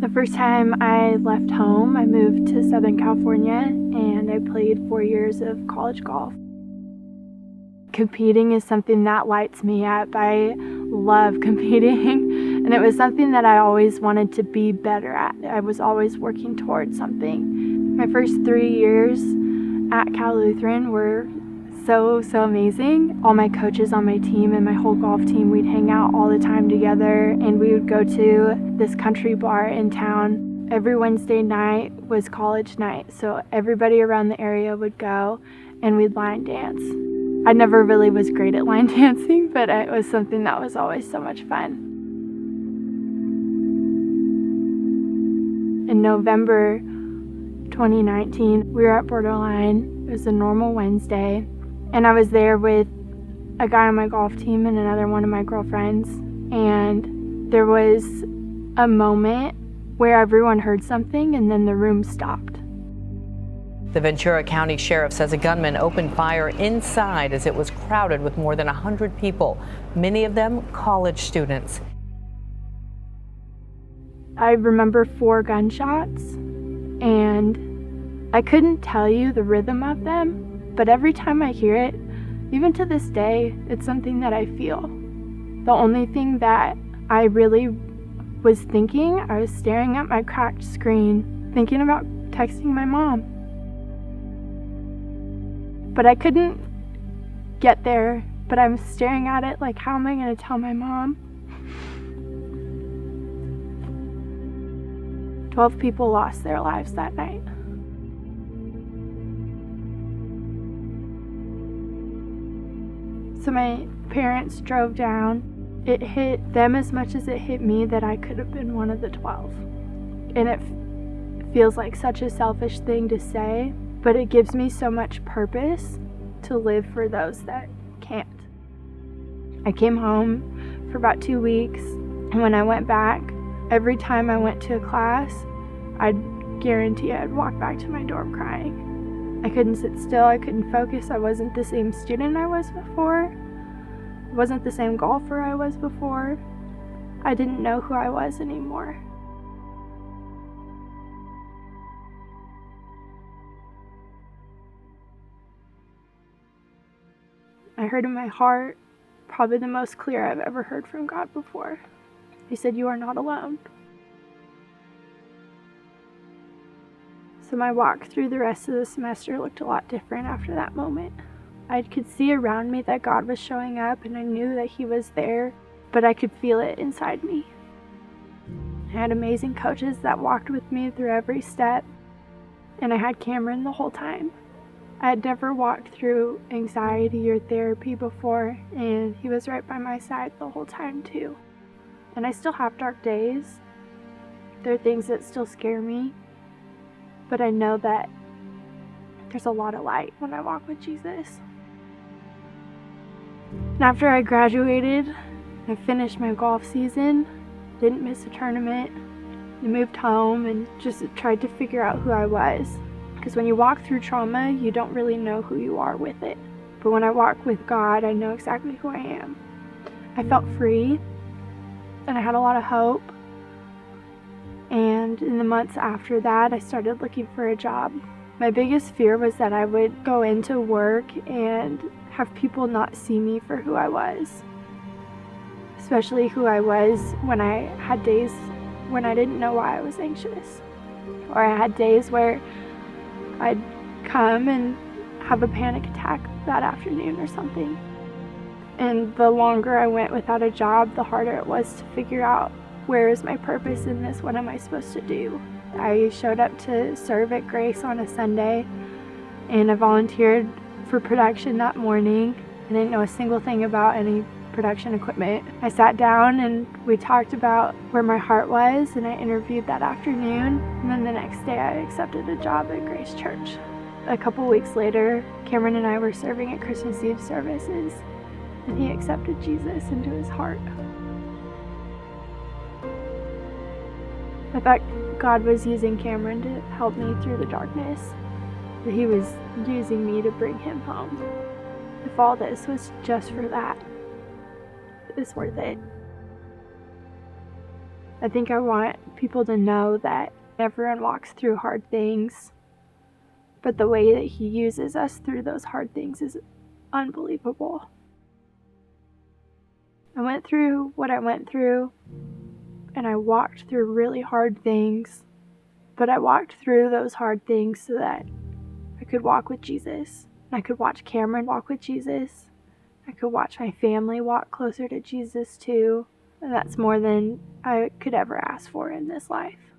The first time I left home, I moved to Southern California and I played 4 years of college golf. Competing is something that lights me up. I love competing, and it was something that I always wanted to be better at. I was always working towards something. My first 3 years at Cal Lutheran were so amazing. All my coaches on my team and my whole golf team, we'd hang out all the time together, and we would go to this country bar in town. Every Wednesday night was college night, so everybody around the area would go and we'd line dance. I never really was great at line dancing, but it was something that was always so much fun. In November 2019, we were at Borderline. It was a normal Wednesday, and I was there with a guy on my golf team and another one of my girlfriends, and there was a moment where everyone heard something and then the room stopped. The Ventura County Sheriff says a gunman opened fire inside as it was crowded with more than 100 people, many of them college students. I remember 4 gunshots, and I couldn't tell you the rhythm of them, but every time I hear it, even to this day, it's something that I feel. The only thing that I really was thinking, I was staring at my cracked screen, thinking about texting my mom. But I couldn't get there, but I'm staring at it like, how am I going to tell my mom? 12 people lost their lives that night. So my parents drove down. It hit them as much as it hit me that I could have been one of the 12. And it feels like such a selfish thing to say, but it gives me so much purpose to live for those that can't. I came home for about 2 weeks, and when I went back, every time I went to a class, I'd guarantee I'd walk back to my dorm crying. I couldn't sit still, I couldn't focus, I wasn't the same student I was before. I wasn't the same golfer I was before. I didn't know who I was anymore. I heard in my heart, probably the most clear I've ever heard from God before. He said, "You are not alone." So my walk through the rest of the semester looked a lot different after that moment. I could see around me that God was showing up, and I knew that He was there, but I could feel it inside me. I had amazing coaches that walked with me through every step, and I had Cameron the whole time. I had never walked through anxiety or therapy before, and he was right by my side the whole time too. And I still have dark days. There are things that still scare me, but I know that there's a lot of light when I walk with Jesus. And after I graduated, I finished my golf season, didn't miss a tournament, I moved home and just tried to figure out who I was. Because when you walk through trauma, you don't really know who you are with it. But when I walk with God, I know exactly who I am. I felt free, and I had a lot of hope. And in the months after that, I started looking for a job. My biggest fear was that I would go into work and have people not see me for who I was. Especially who I was when I had days when I didn't know why I was anxious. Or I had days where I'd come and have a panic attack that afternoon or something. And the longer I went without a job, the harder it was to figure out, where is my purpose in this? What am I supposed to do? I showed up to serve at Grace on a Sunday, and I volunteered for production that morning. I didn't know a single thing about any production equipment. I sat down and we talked about where my heart was, and I interviewed that afternoon, and then the next day I accepted a job at Grace Church. A couple weeks later, Cameron and I were serving at Christmas Eve services, and he accepted Jesus into his heart. I thought God was using Cameron to help me through the darkness, that He was using me to bring him home. If all this was just for that, it's worth it. I think I want people to know that everyone walks through hard things, but the way that He uses us through those hard things is unbelievable. I went through what I went through, and I walked through really hard things, but I walked through those hard things so that I could walk with Jesus. I could watch Cameron walk with Jesus. I could watch my family walk closer to Jesus too. And that's more than I could ever ask for in this life.